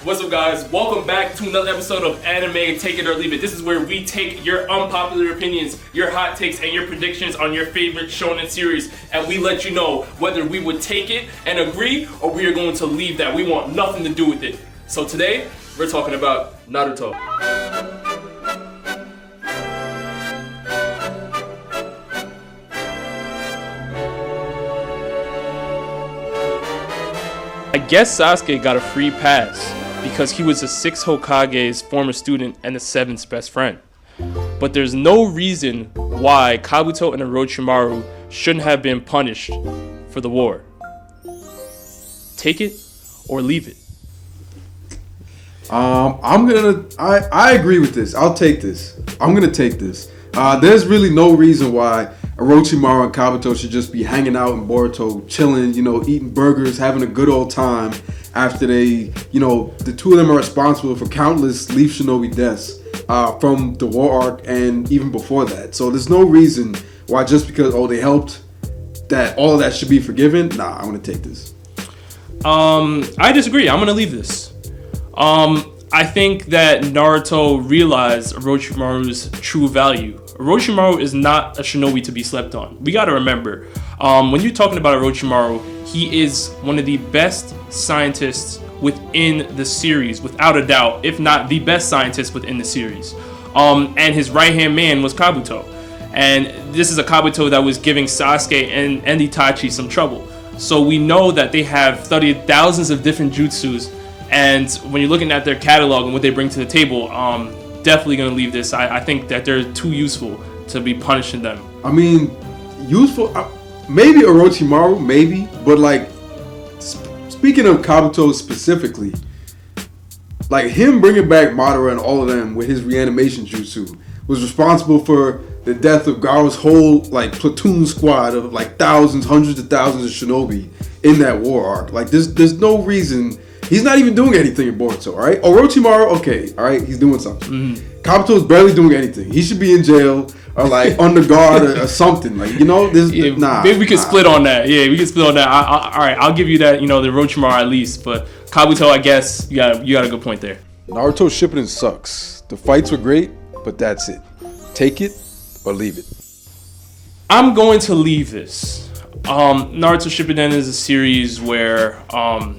What's up, guys? Welcome back to another episode of Anime Take It or Leave It. This is where we take your unpopular opinions, your hot takes, and your predictions on your favorite shonen series, and we let you know whether we would take it and agree or we are going to leave that. We want nothing to do with it. So today, we're talking about Naruto. I guess Sasuke got a free pass because he was the 6th Hokage's former student and the 7th's best friend. But there's no reason why Kabuto and Orochimaru shouldn't have been punished for the war. Take it or leave it. I agree with this. I'll take this. I'm gonna take this. There's really no reason why Orochimaru and Kabuto should just be hanging out in Boruto, chilling, eating burgers, having a good old time after they, the two of them are responsible for countless Leaf Shinobi deaths from the war arc and even before that. So there's no reason why just because, they helped, that all of that should be forgiven. Nah, I'm going to take this. I disagree. I'm going to leave this. I think that Naruto realized Orochimaru's true value. Orochimaru is not a shinobi to be slept on. We gotta remember, when you're talking about Orochimaru, he is one of the best scientists within the series, without a doubt, if not the best scientist within the series. And his right-hand man was Kabuto. And this is a Kabuto that was giving Sasuke and Itachi some trouble. So we know that they have studied thousands of different jutsus, and when you're looking at their catalog and what they bring to the table, definitely going to leave this. I think that they're too useful to be punishing them. I mean, useful? Maybe Orochimaru, maybe. But, speaking of Kabuto specifically, him bringing back Madara and all of them with his reanimation jutsu was responsible for the death of Garo's whole, platoon squad of, thousands, hundreds of thousands of shinobi in that war arc. There's no reason. He's not even doing anything in Boruto, all right? Orochimaru, okay, all right, he's doing something. Mm-hmm. Kabuto's barely doing anything. He should be in jail or under guard or something. Nah. Maybe we can split on that. Yeah, we can split on that. All right, I'll give you that. The Orochimaru at least, but Kabuto, I guess you got a good point there. Naruto Shippuden sucks. The fights were great, but that's it. Take it or leave it. I'm going to leave this. Naruto Shippuden is a series where,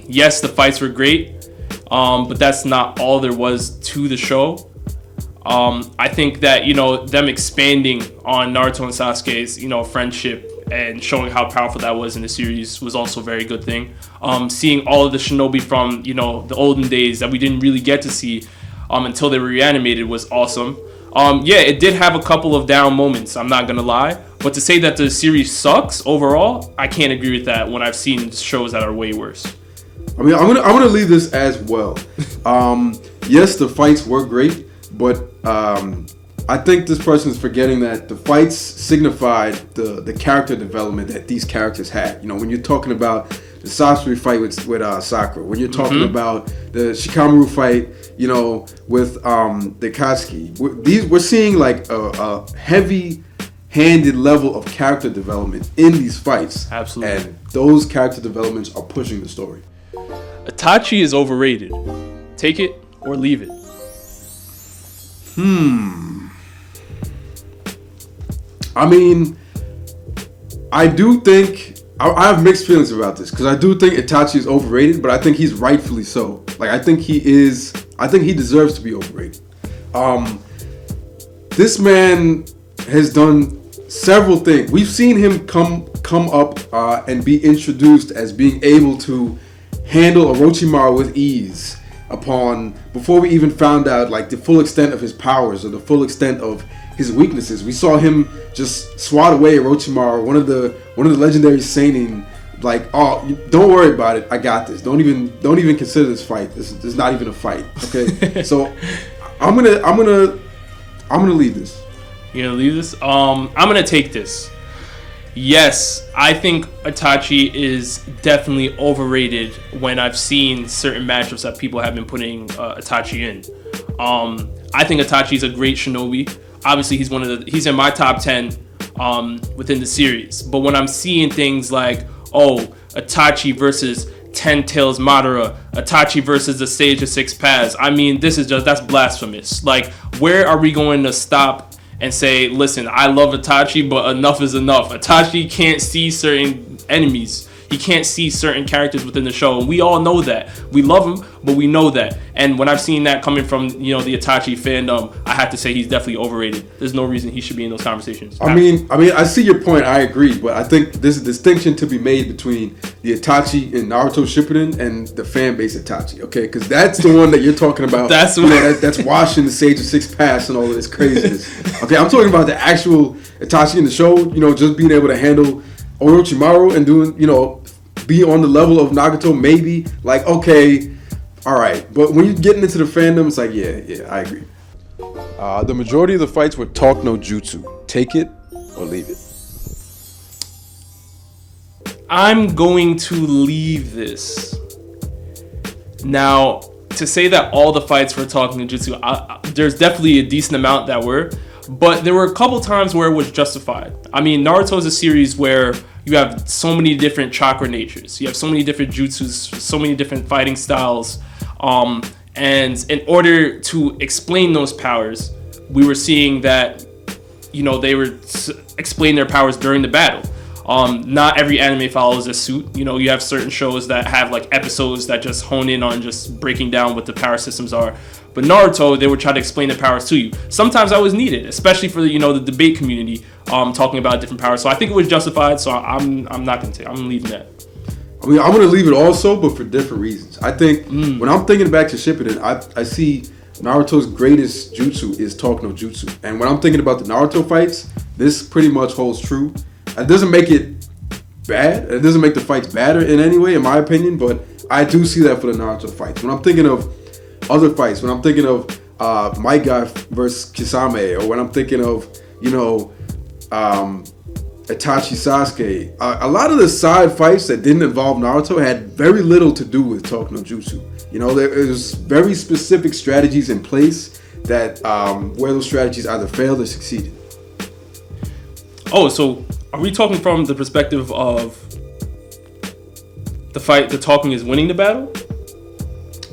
yes, the fights were great, but that's not all there was to the show. I think that, them expanding on Naruto and Sasuke's, friendship and showing how powerful that was in the series was also a very good thing. Seeing all of the shinobi from, the olden days that we didn't really get to see until they were reanimated was awesome. It did have a couple of down moments, I'm not gonna lie. But to say that the series sucks overall, I can't agree with that when I've seen shows that are way worse. I mean, I'm gonna leave this as well. Yes, the fights were great, but I think this person's forgetting that the fights signified the character development that these characters had. When you're talking about the Sasuke fight with Sakura, when you're talking about the Shikamaru fight, with the Katsuki, we're seeing a heavy-handed level of character development in these fights. Absolutely. And those character developments are pushing the story. Itachi is overrated. Take it or leave it. I mean, I do think I have mixed feelings about this because I do think Itachi is overrated, but I think he's rightfully so. I think he deserves to be overrated. This man has done several things. We've seen him come up and be introduced as being able to handle Orochimaru with ease before we even found out the full extent of his powers or the full extent of his weaknesses. We saw him just swat away Orochimaru, one of the legendary seinen, don't worry about it, I got this. Don't even consider this fight. This is not even a fight. Okay? So I'm gonna leave this. You're gonna leave this? I'm gonna take this. Yes, I think Itachi is definitely overrated when I've seen certain matchups that people have been putting Itachi in. I think Itachi is a great shinobi. Obviously, he's in my top 10 within the series. But when I'm seeing things like, Itachi versus Ten Tails Madara, Itachi versus the Sage of Six Paths. I mean, that's blasphemous. Like, where are we going to stop and say, listen, I love Itachi, but enough is enough. Itachi can't see certain enemies. He can't see certain characters within the show. And we all know that. We love him, but we know that. And when I've seen that coming from, the Itachi fandom, I have to say he's definitely overrated. There's no reason he should be in those conversations. I mean, I see your point. I agree. But I think there's a distinction to be made between the Itachi in Naruto Shippuden and the fan base Itachi, okay? Because that's the one that you're talking about. that's washing the Sage of Six Paths and all of this craziness. Okay, I'm talking about the actual Itachi in the show, just being able to handle Orochimaru and doing, be on the level of Nagato, maybe. Like, okay, all right. But when you're getting into the fandom, it's like, yeah, I agree. The majority of the fights were talk no jutsu. Take it or leave it. I'm going to leave this. Now, to say that all the fights were talk no jutsu, there's definitely a decent amount that were. But there were a couple times where it was justified. I mean, Naruto is a series where you have so many different chakra natures. You have so many different jutsus, so many different fighting styles. And in order to explain those powers, we were seeing that, they were explain their powers during the battle. Not every anime follows a suit. You have certain shows that have like episodes that just hone in on just breaking down what the power systems are. But Naruto, they would try to explain the powers to you. Sometimes that was needed, especially for the debate community, talking about different powers. So I think it was justified. So I'm leaving that. I mean, I'm gonna leave it also, but for different reasons. I think when I'm thinking back to Shippuden, I see Naruto's greatest jutsu is talk no jutsu, and when I'm thinking about the Naruto fights, this pretty much holds true. It doesn't make it bad. It doesn't make the fights badder in any way, in my opinion. But I do see that for the Naruto fights. When I'm thinking of other fights, when I'm thinking of Might Guy versus Kisame, or when I'm thinking of Itachi Sasuke, a lot of the side fights that didn't involve Naruto had very little to do with talk no jutsu. There was very specific strategies in place that where those strategies either failed or succeeded. Oh, so are we talking from the perspective of the talking is winning the battle?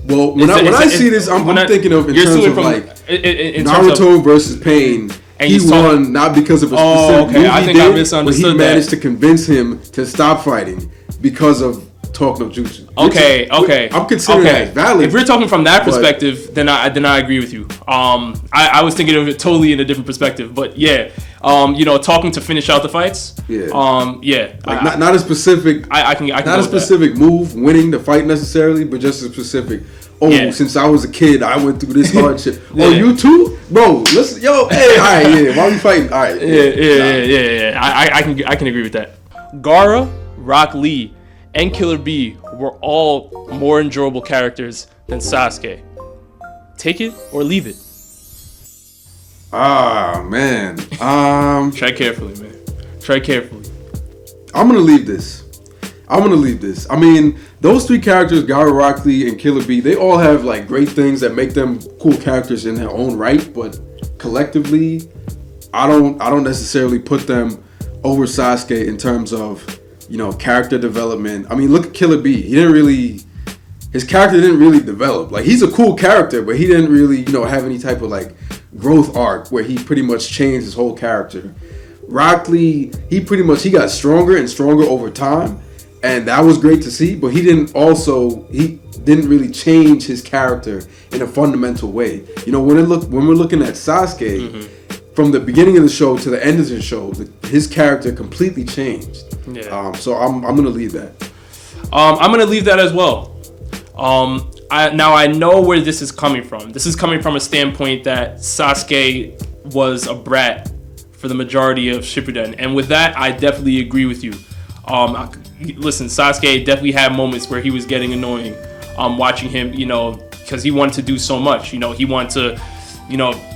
Well, when I see this, I'm thinking of in terms of Naruto versus Pain. And he won not because of a specific move I think I misunderstood but he managed to convince him to stop fighting because of talk no jutsu. Okay. I'm considering that valid. If we're talking from that perspective, then I agree with you. I was thinking of it totally in a different perspective, but yeah, talking to finish out the fights. Yeah. Like not a specific. I can not a specific move winning the fight necessarily, but just a specific. Since I was a kid, I went through this hardship. Oh, you too, bro? Listen, yo, hey, all right, yeah. Why are we fighting? All right, yeah. I can agree with that. Gaara, Rock Lee, and Killer Bee were all more enjoyable characters than Sasuke. Take it or leave it. Man. Try carefully, man. Try carefully. I'm gonna leave this. I mean, those three characters, Gaara, Rock Lee, and Killer Bee, they all have like great things that make them cool characters in their own right, but collectively, I don't necessarily put them over Sasuke in terms of, character development. I mean, look at Killer Bee. His character didn't really develop. Like, he's a cool character, but he didn't really, have any type of like growth arc where he pretty much changed his whole character. Rock Lee, he got stronger and stronger over time. And that was great to see, but he didn't really change his character in a fundamental way. When we're looking at Sasuke, from the beginning of the show to the end of the show, his character completely changed. Yeah. So I'm gonna leave that. I'm gonna leave that as well. I know where this is coming from. This is coming from a standpoint that Sasuke was a brat for the majority of Shippuden, and with that, I definitely agree with you. Listen, Sasuke definitely had moments where he was getting annoying. Watching him, because he wanted to do so much. He wanted to,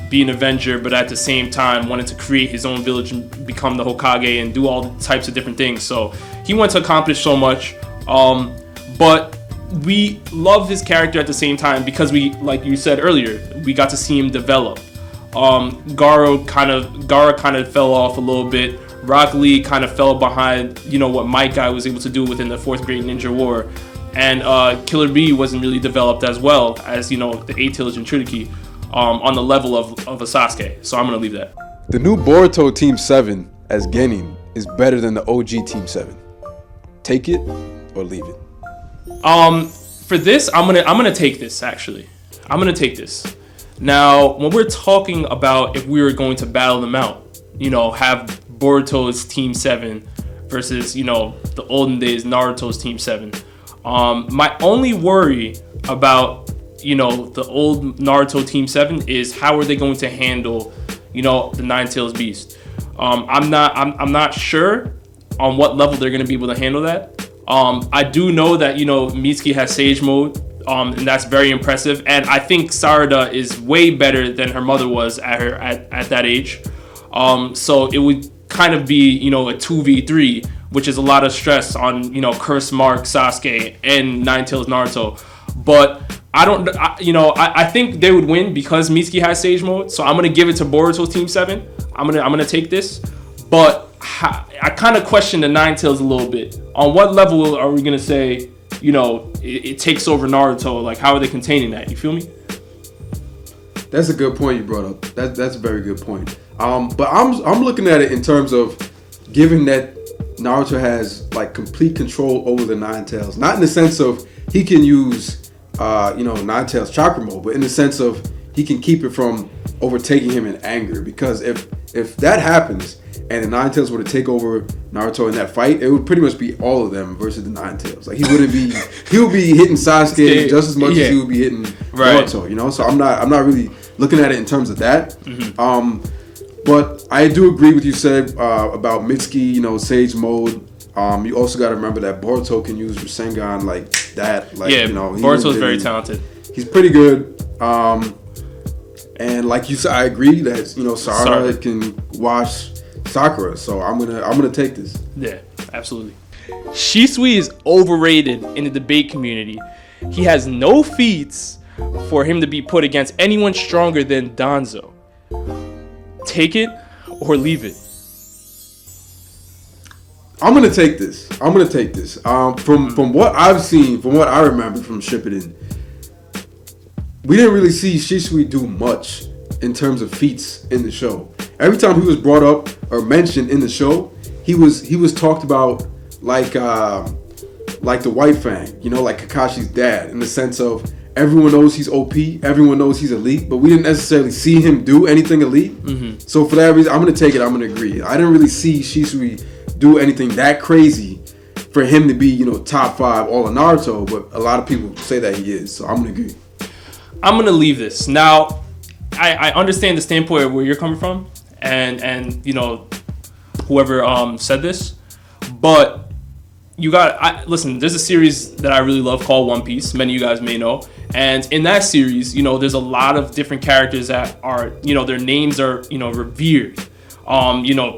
be an Avenger, but at the same time wanted to create his own village and become the Hokage and do all types of different things. So he wanted to accomplish so much. But we love his character at the same time because we, like you said earlier, we got to see him develop. Gaara kind of fell off a little bit. Rock Lee kind of fell behind, what Might Guy was able to do within the 4th Great Ninja War. and Killer Bee wasn't really developed as well as the 8-Tails Jinchuriki on the level of a Sasuke. So I'm gonna leave that. The new Boruto Team 7 as Genin is better than the OG Team 7. Take it or leave it. For this, I'm gonna take this. Actually, I'm gonna take this. Now, when we're talking about if we were going to battle them out, have Boruto's Team 7 versus the olden days Naruto's Team 7. My only worry about the old Naruto Team 7 is how are they going to handle the Nine-Tails Beast. I'm not sure on what level they're going to be able to handle that. I do know that Mitsuki has Sage Mode, and that's very impressive. And I think Sarada is way better than her mother was at that age. So it would kind of be a 2v3, which is a lot of stress on Curse Mark Sasuke and Nine-Tails Naruto. But I think they would win because Mitsuki has Sage Mode. So I'm gonna give it to Boruto's Team 7. I'm gonna take this, but I kind of question the Nine-Tails a little bit. On what level are we gonna say it takes over Naruto? Like, how are they containing that? You feel me? That's a good point you brought up. That's a very good point. But I'm looking at it in terms of given that Naruto has like complete control over the Nine-Tails, not in the sense of he can use Nine-Tails chakra mode, but in the sense of he can keep it from overtaking him in anger. Because if that happens and the Nine-Tails were to take over Naruto in that fight, it would pretty much be all of them versus the Nine-Tails. Like he would be hitting Sasuke just as much as he would be hitting Naruto. So I'm not really looking at it in terms of that. Mm-hmm. But I do agree with you said about Mitsuki, Sage Mode. You also got to remember that Boruto can use Rasengan like that. Like, Boruto's very talented. He's pretty good. And like you said, I agree that Sarada can wash Sakura. So I'm gonna take this. Yeah, absolutely. Shisui is overrated in the debate community. He has no feats for him to be put against anyone stronger than Danzo. Take it or leave it. I'm gonna take this. From what I've seen, from what I remember from Shippuden, we didn't really see Shisui do much in terms of feats in the show. Every time he was brought up or mentioned in the show, he was talked about like the White Fang, like Kakashi's dad, in the sense of everyone knows he's OP, everyone knows he's elite, but we didn't necessarily see him do anything elite. Mm-hmm. So for that reason, I'm gonna take it. I'm gonna agree. I didn't really see Shisui do anything that crazy for him to be, top 5 all of Naruto, but a lot of people say that he is. So I'm gonna agree. I'm gonna leave this. Now, I understand the standpoint of where you're coming from, and whoever said this, but listen, there's a series that I really love called One Piece. Many of you guys may know. And in that series, there's a lot of different characters that are, their names are, revered.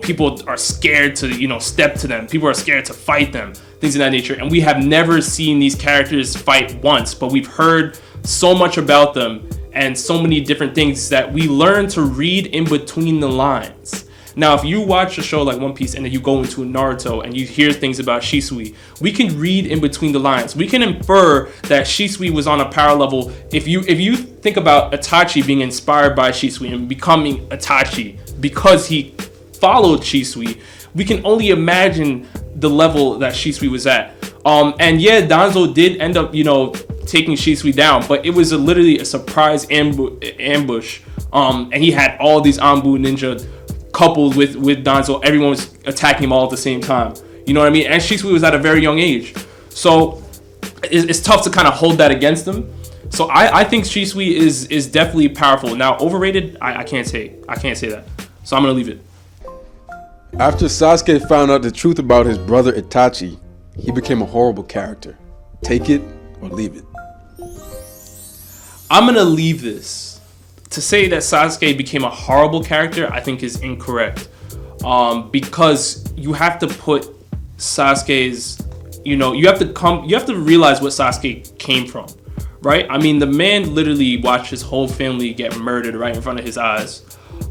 People are scared to, step to them. People are scared to fight them, things of that nature. And we have never seen these characters fight once, but we've heard so much about them and so many different things that we learn to read in between the lines. Now, if you watch a show like One Piece and then you go into Naruto and you hear things about Shisui, we can read in between the lines. We can infer that Shisui was on a power level. If you think about Itachi being inspired by Shisui and becoming Itachi because he followed Shisui, we can only imagine the level that Shisui was at. And yeah, Danzo did end up, taking Shisui down, but it was literally a surprise ambush. And he had all these Anbu ninja coupled with Danzo. Everyone was attacking him all at the same time. You know what I mean? And Shisui was at a very young age. So it's tough to kind of hold that against him. So I think Shisui is definitely powerful. Now, overrated, I can't say that. So I'm going to leave it. After Sasuke found out the truth about his brother Itachi, he became a horrible character. Take it or leave it. I'm going to leave this. To say that Sasuke became a horrible character, I think is incorrect. Because you have to put Sasuke's, you have to realize what Sasuke came from, right? I mean, the man literally watched his whole family get murdered right in front of his eyes.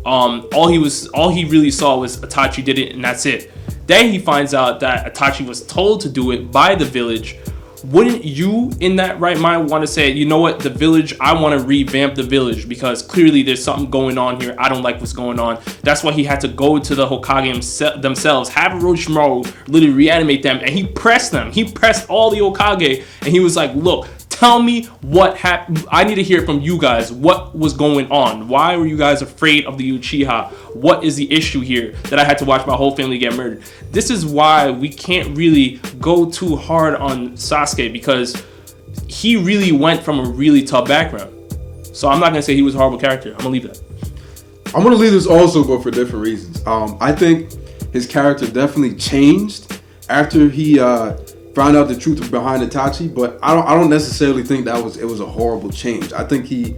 All he really saw was Itachi did it, and that's it. Then he finds out that Itachi was told to do it by the village, wouldn't you in that right mind want to say, you know what, the village, I want to revamp the village because clearly there's something going on here. I don't like what's going on. That's why he had to go to the Hokage themselves, have Orochimaru literally reanimate them, and he pressed them. He pressed all the Hokage, and he was like, look, tell me what happened. I need to hear from you guys. What was going on? Why were you guys afraid of the Uchiha? What is the issue here that I had to watch my whole family get murdered? This is why we can't really go too hard on Sasuke, because he really went from a really tough background. So I'm not going to say he was a horrible character. I'm going to leave that. I'm going to leave this also, but for different reasons. I think his character definitely changed after he found out the truth behind Itachi, but I don't necessarily think it was a horrible change. I think he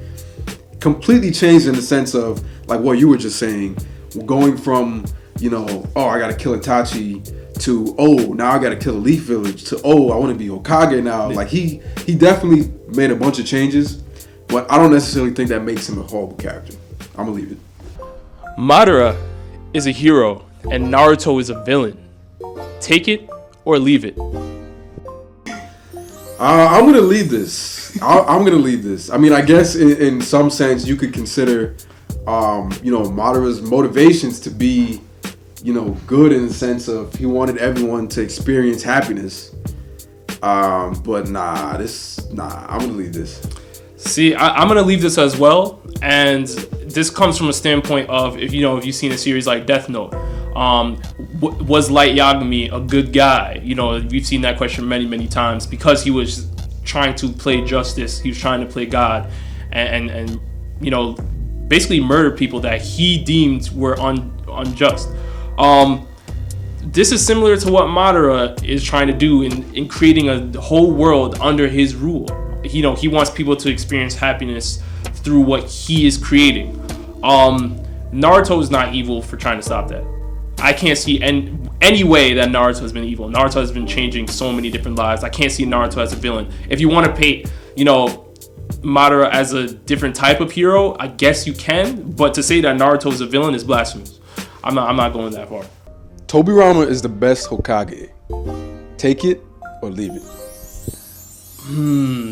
completely changed in the sense of like what you were just saying, going from, you know, oh, I gotta kill Itachi, to oh, now I gotta kill a Leaf Village, to oh, I want to be Hokage now. Like he definitely made a bunch of changes, but I don't necessarily think that makes him a horrible character. I'm gonna leave it. Madara is a hero and Naruto is a villain. Take it or leave it. I'm gonna leave this. I'm gonna leave this. I mean, I guess in some sense you could consider, you know, Madara's motivations to be, you know, good in the sense of he wanted everyone to experience happiness. But I'm gonna leave this. See, I'm gonna leave this as well, and this comes from a standpoint of if you've seen a series like Death Note. Was Light Yagami a good guy? You know, we've seen that question many times because he was trying to play justice. He was trying to play God, and you know, basically murder people that he deemed were unjust. This is similar to what Madara is trying to do in creating a whole world under his rule. You know, he wants people to experience happiness through what he is creating. Naruto is not evil for trying to stop that. I can't see any way that Naruto has been evil. Naruto has been changing so many different lives. I can't see Naruto as a villain. If you want to paint, you know, Madara as a different type of hero, I guess you can. But to say that Naruto is a villain is blasphemous. I'm not going that far. Tobirama is the best Hokage. Take it or leave it.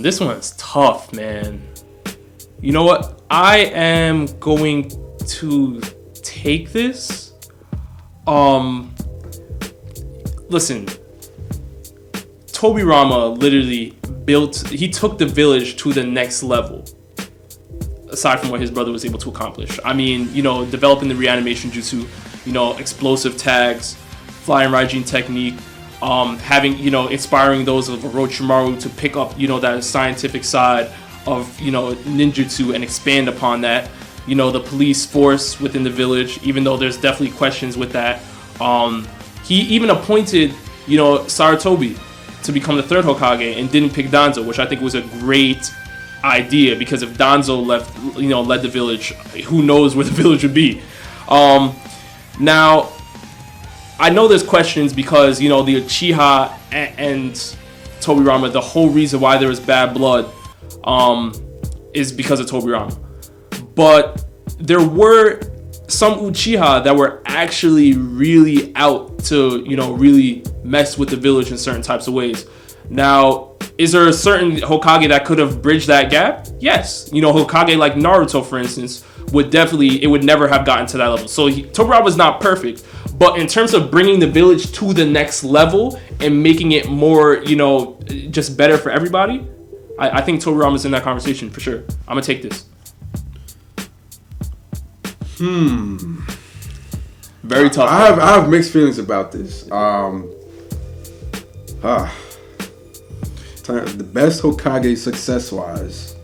This one's tough, man. You know what? I am going to take this. Listen, Tobirama literally he took the village to the next level, aside from what his brother was able to accomplish. I mean, you know, developing the reanimation jutsu, you know, explosive tags, flying Raijin technique, having, you know, inspiring those of Orochimaru to pick up, you know, that scientific side of, you know, ninjutsu and expand upon that. You know, the police force within the village, even though there's definitely questions with that. He even appointed, you know, Sarutobi to become the third Hokage and didn't pick Danzo, which I think was a great idea, because if Danzo led the village, who knows where the village would be. Now, I know there's questions because, you know, the Uchiha and Tobirama, the whole reason why there was bad blood is because of Tobirama. But there were some Uchiha that were actually really out to, you know, really mess with the village in certain types of ways. Now, is there a certain Hokage that could have bridged that gap? Yes. You know, Hokage like Naruto, for instance, would never have gotten to that level. So Tobirama was not perfect. But in terms of bringing the village to the next level and making it more, you know, just better for everybody, I think Tobirama's in that conversation for sure. I'm going to take this. Very tough. I have mixed feelings about this. The best Hokage success-wise.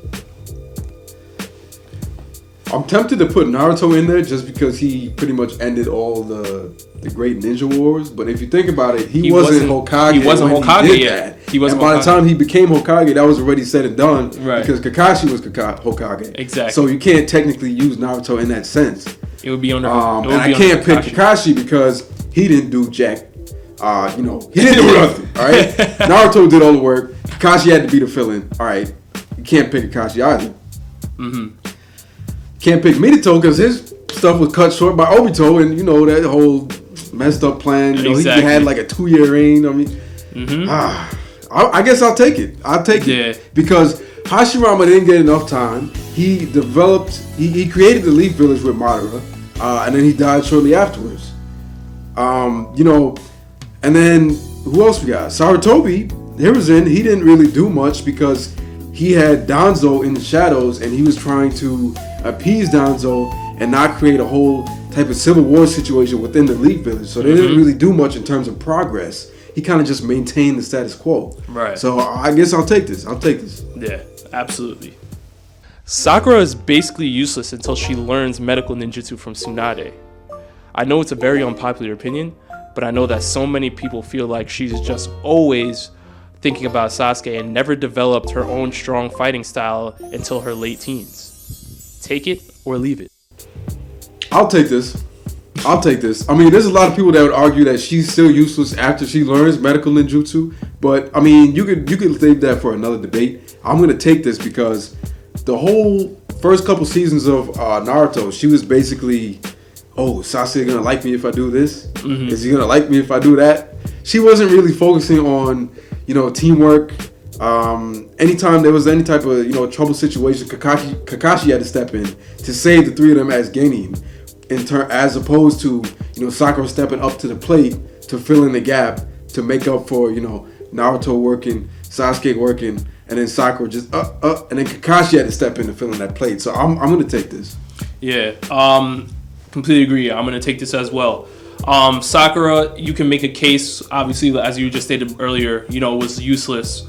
I'm tempted to put Naruto in there just because he pretty much ended all the great ninja wars. But if you think about it, he wasn't Hokage. He wasn't Hokage yet. And by the time he became Hokage, that was already said and done. Right. Because Kakashi was Hokage. Exactly. So you can't technically use Naruto in that sense. It would be under. And I can't pick Kakashi because he didn't do jack. You know, he didn't do nothing. All right. Naruto did all the work. Kakashi had to be the fill-in. All right. You can't pick Kakashi either. Can't pick Minato because his stuff was cut short by Obito, and you know that whole messed up plan. You know, he had like a 2-year reign. I mean, I guess I'll take it. Because Hashirama didn't get enough time. He created the Leaf Village with Madara, and then he died shortly afterwards. And then who else we got? Sarutobi Hiruzen. He didn't really do much because he had Danzo in the shadows, and he was trying to appease Danzo and not create a whole type of civil war situation within the Leaf Village. So they didn't really do much in terms of progress. He kind of just maintained the status quo. Right. So I guess I'll take this. Yeah, absolutely. Sakura is basically useless until she learns medical ninjutsu from Tsunade. I know it's a very unpopular opinion, but I know that so many people feel like she's just always thinking about Sasuke and never developed her own strong fighting style until her late teens. Take it or leave it. I'll take this. I mean, there's a lot of people that would argue that she's still useless after she learns medical ninjutsu, but I mean, you could leave that for another debate. I'm gonna take this because the whole first couple seasons of Naruto, she was basically, oh, Sasuke gonna like me if I do this? Is he gonna like me if I do that? She wasn't really focusing on, teamwork. Anytime there was any type of, trouble situation, Kakashi had to step in to save the three of them as Genin, as opposed to, Sakura stepping up to the plate to fill in the gap to make up for, Naruto working, Sasuke working, and then Sakura just and then Kakashi had to step in to fill in that plate. So I'm gonna take this. Yeah, completely agree. I'm gonna take this as well. Sakura, you can make a case, obviously, as you just stated earlier, was useless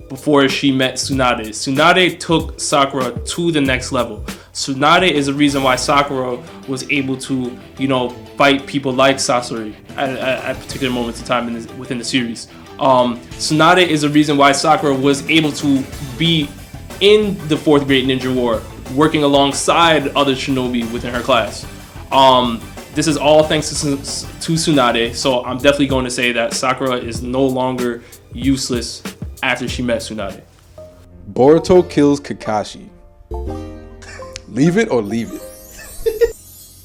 before she met Tsunade. Tsunade took Sakura to the next level. Tsunade is the reason why Sakura was able to, fight people like Sasori at particular moments in time within the series. Tsunade is the reason why Sakura was able to be in the 4th Great Ninja War, working alongside other shinobi within her class. This is all thanks to Tsunade, so I'm definitely going to say that Sakura is no longer useless after she met Tsunade. Boruto kills Kakashi. Leave it or leave it?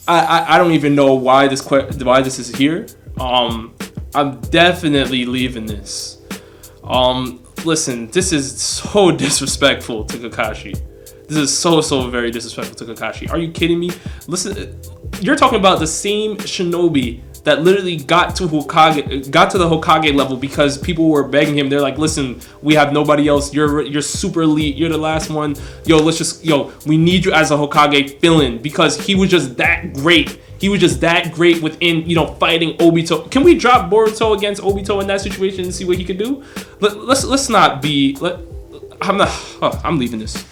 I don't even know why this is here. I'm definitely leaving this. Listen, this is so disrespectful to Kakashi. This is so very disrespectful to Kakashi. Are you kidding me? Listen, you're talking about the same shinobi that literally got to the Hokage level because people were begging him. They're like, listen, we have nobody else. You're super elite. You're the last one. We need you as a Hokage fill-in because he was just that great. He was just that great within, fighting Obito. Can we drop Boruto against Obito in that situation and see what he could do? Let's not be. I'm leaving this.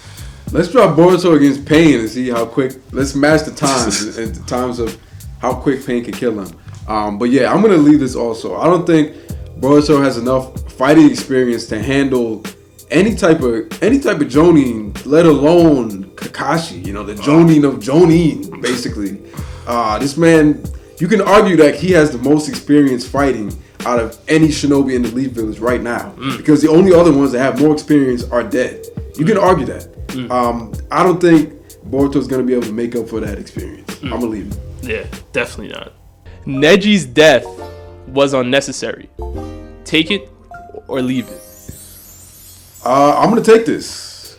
Let's drop Boruto against Pain and see how quick. Let's match the times and the times of how quick Pain can kill him. But yeah, I'm gonna leave this also. I don't think Boruto has enough fighting experience to handle any type of Jonin, let alone Kakashi. The Jonin of Jonin, basically. This man, you can argue that he has the most experience fighting out of any shinobi in the Leaf Village right now, because the only other ones that have more experience are dead. You can argue that. I don't think Boruto's gonna be able to make up for that experience. I'm gonna leave it. Yeah, definitely not. Nejis' death was unnecessary. Take it or leave it. I'm gonna take this.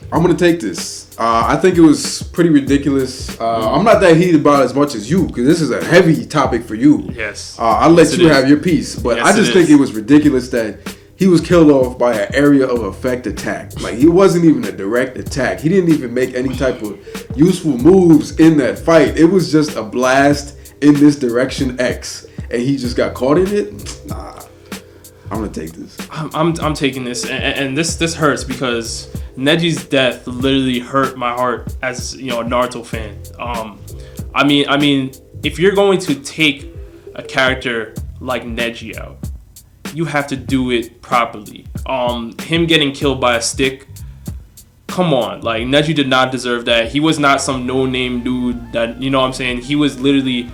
I think it was pretty ridiculous. I'm not that heated about it as much as you, because this is a heavy topic for you. Yes. I'll let you have your piece, but yes, I just think it was ridiculous that he was killed off by an area of effect attack. Like, he wasn't even a direct attack. He didn't even make any type of useful moves in that fight. It was just a blast in this direction X, and he just got caught in it. Nah, I'm gonna take this. I'm taking this, and this hurts because Nejis' death literally hurt my heart as a Naruto fan. I mean, if you're going to take a character like Neji out, you have to do it properly. Him getting killed by a stick, come on, like, Neji did not deserve that. He was not some no-name dude that, what I'm saying, he was literally,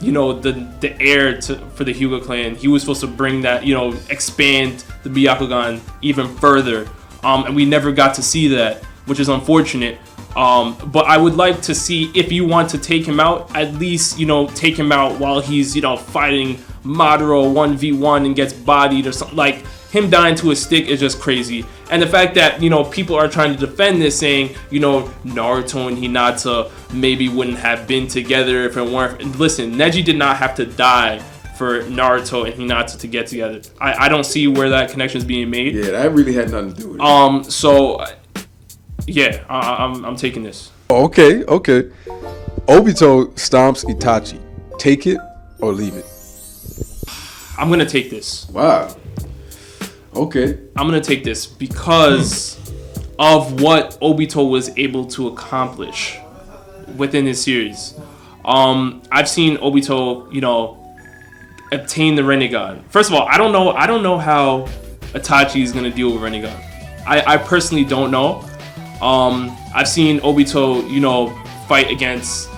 the heir for the Hyuga clan. He was supposed to bring that, expand the Byakugan even further. And we never got to see that, which is unfortunate. But I would like to see, if you want to take him out, at least, take him out while he's, fighting Madara 1v1 and gets bodied or something. Like, him dying to a stick is just crazy. And the fact that, you know, people are trying to defend this, saying, you know, Naruto and Hinata maybe wouldn't have been together if it weren't. Listen, Neji did not have to die for Naruto and Hinata to get together. I don't see where that connection is being made. Yeah, that really had nothing to do with it. So, yeah, I'm taking this. Okay. Obito stomps Itachi. Take it or leave it. I'm going to take this. Wow. Okay. I'm going to take this because of what Obito was able to accomplish within his series. I've seen Obito, you know, obtain the Rinnegan. First of all, I don't know how Itachi is going to deal with Rinnegan. I personally don't know. I've seen Obito, you know, fight against,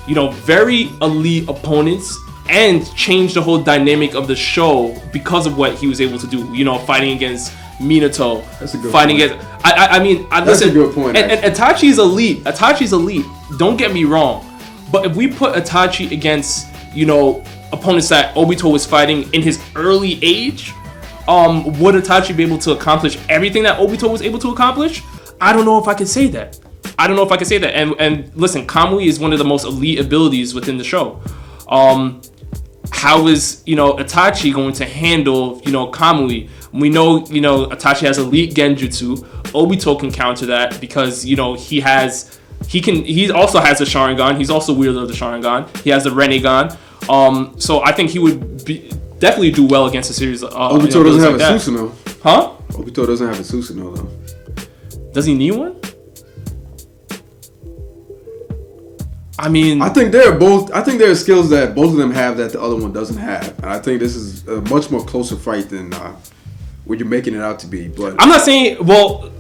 you know, very elite opponents and change the whole dynamic of the show because of what he was able to do. You know, fighting against Minato. That's a good point. Against, I mean, listen, a good point. And Itachi's elite. Itachi's elite. Don't get me wrong. But if we put Itachi against, you know, opponents that Obito was fighting in his early age, would Itachi be able to accomplish everything that Obito was able to accomplish? I don't know if I could say that. And listen, Kamui is one of the most elite abilities within the show. How is, you know, Itachi going to handle, you know, Kamui? We know, you know, Itachi has elite genjutsu. Obito can counter that because, you know, he also has a Sharingan. He's also wielder of the Sharingan. He has the Rinnegan. So I think he would definitely do well against a series. Obito doesn't have a Susanoo. Huh? Obito doesn't have a Susanoo though. Does he need one? I mean, I think there are skills that both of them have that the other one doesn't have, and I think this is a much more closer fight than what you're making it out to be. But I'm not saying. Well,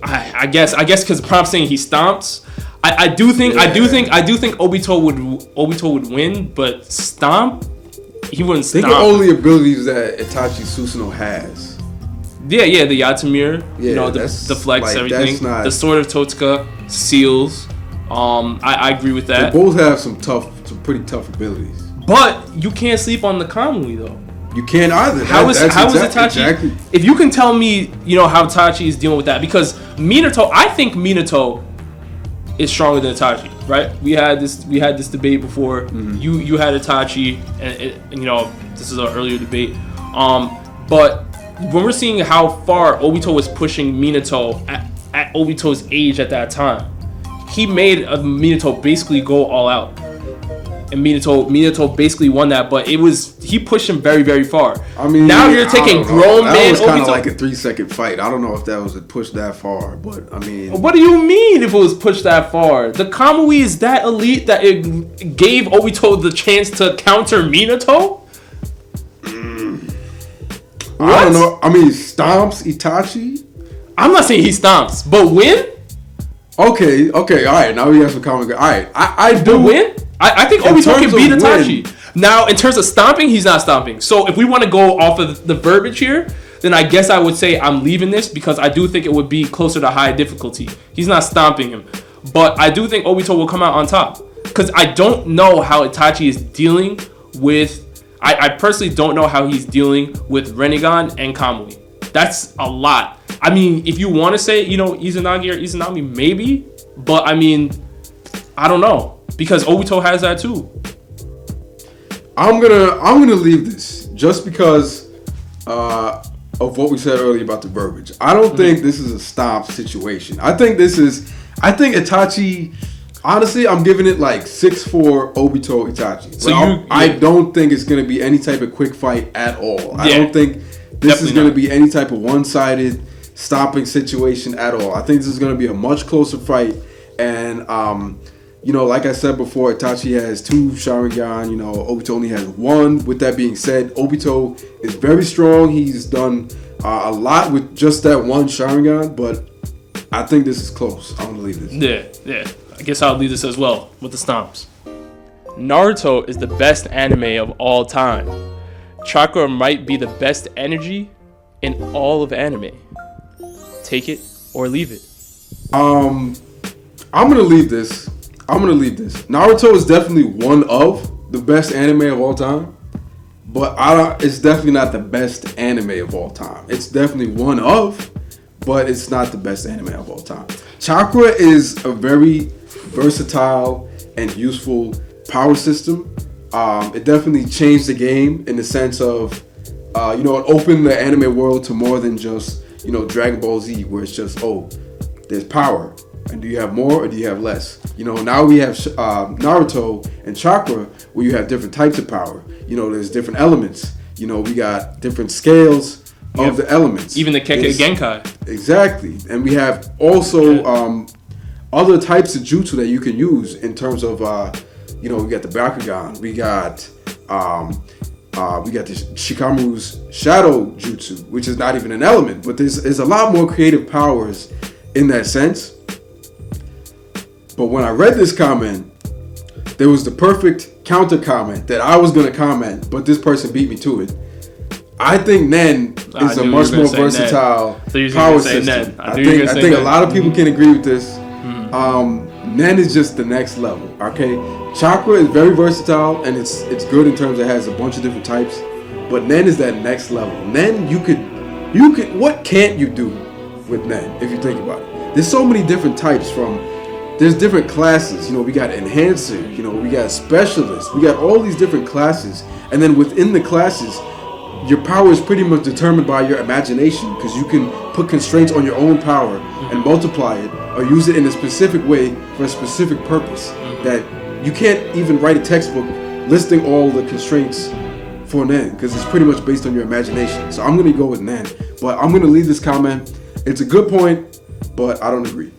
I guess because Prompt's saying he stomps. I do think Obito would win, but stomp, he wouldn't stomp. Think of all the abilities that Itachi Susanoo has. Yeah, the Yatamir, you know, the flex, like, everything, the Sword of Totsuka, seals. I agree with that. They both have some pretty tough abilities. But you can't sleep on the Kamui though. You can't either. How is Itachi? Exactly. If you can tell me, you know, how Itachi is dealing with that, because I think Minato is stronger than Itachi, right? We had this debate before. Mm-hmm. You had Itachi, and you know, this is an earlier debate. But when we're seeing how far Obito was pushing Minato at Obito's age at that time, he made Minato basically go all out, and Minato basically won that. But he pushed him very, very far. I mean, now you're taking grown man. That was kind of like a 3-second fight. I don't know if that was a push that far, but I mean, what do you mean if it was pushed that far? The Kamui is that elite that it gave Obito the chance to counter Minato. I don't know. I mean, stomps Itachi. I'm not saying he stomps, but win. Okay, all right. Now we have some common ground. All right, I do win. I think Obito can beat Itachi. Now, in terms of stomping, he's not stomping. So if we want to go off of the verbiage here, then I guess I would say I'm leaving this because I do think it would be closer to high difficulty. He's not stomping him, but I do think Obito will come out on top because I don't know how Itachi is dealing with. I personally don't know how he's dealing with Rinnegan and Kamui. That's a lot. I mean, if you want to say, you know, Izanagi or Izanami, maybe. But, I mean, I don't know. Because Obito has that, too. I'm gonna leave this just because of what we said earlier about the verbiage. I don't think this is a stomp situation. I think Itachi... Honestly, I'm giving it like 6-4 Obito Itachi. So I don't think it's going to be any type of quick fight at all. I don't think this is going to be any type of one-sided stopping situation at all. I think this is going to be a much closer fight. And, you know, like I said before, Itachi has 2 Sharingan. You know, Obito only has 1. With that being said, Obito is very strong. He's done a lot with just that 1 Sharingan. But I think this is close. I'm going to leave this. Yeah. I guess I'll leave this as well with the stomps. Naruto is the best anime of all time. Chakra might be the best energy in all of anime. Take it or leave it. I'm gonna leave this. Naruto is definitely one of the best anime of all time, but it's definitely not the best anime of all time. It's definitely one of, but it's not the best anime of all time. Chakra is a very versatile and useful power system. It definitely changed the game in the sense of, it opened the anime world to more than just, Dragon Ball Z, where it's just, there's power. And do you have more or do you have less? Now we have Naruto and Chakra, where you have different types of power. There's different elements. We got different scales of the elements. Even the Genkai. Exactly. And we have also other types of jutsu that you can use in terms of, we got the Bakugan. We got the Shikamaru's Shadow Jutsu, which is not even an element, but there's a lot more creative powers in that sense. But when I read this comment, there was the perfect counter comment that I was going to comment, but this person beat me to it. I think Nen is a much more versatile power system. I think a lot of people can agree with this. Nen is just the next level. Okay, Chakra is very versatile and it's good in terms of it has a bunch of different types, but Nen is that next level. Nen, you could what can't you do with Nen if you think about it? There's so many different types there's different classes, we got enhancer, we got specialist, we got all these different classes, and then within the classes, your power is pretty much determined by your imagination, because you can put constraints on your own power and multiply it, or use it in a specific way for a specific purpose, that you can't even write a textbook listing all the constraints for Nen, because it's pretty much based on your imagination. So I'm going to go with Nen, but I'm going to leave this comment. It's a good point, but I don't agree.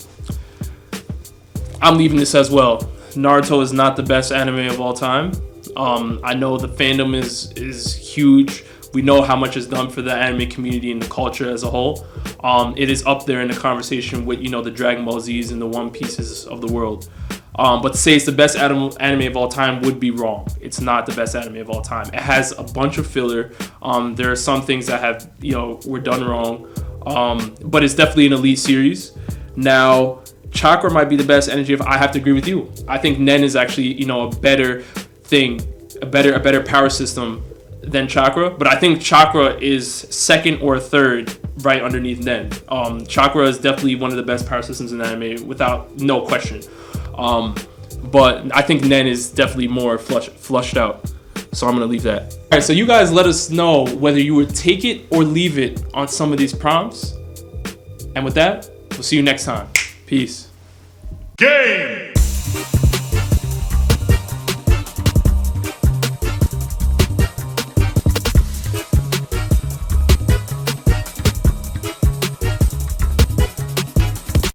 I'm leaving this as well. Naruto is not the best anime of all time. I know the fandom is huge. We know how much is done for the anime community and the culture as a whole. It is up there in the conversation with, the Dragon Ball Z's and the One Pieces of the world. But to say it's the best anime of all time would be wrong. It's not the best anime of all time. It has a bunch of filler. There are some things that have, were done wrong. But it's definitely an elite series. Now, Chakra might be the best energy if I have to agree with you. I think Nen is actually, a better thing, a better power system than Chakra. But I think Chakra is second or third right underneath Nen. Chakra is definitely one of the best power systems in anime without no question. But I think Nen is definitely more flushed out. So I'm going to leave that. All right, so you guys let us know whether you would take it or leave it on some of these prompts. And with that, we'll see you next time. Peace. Game!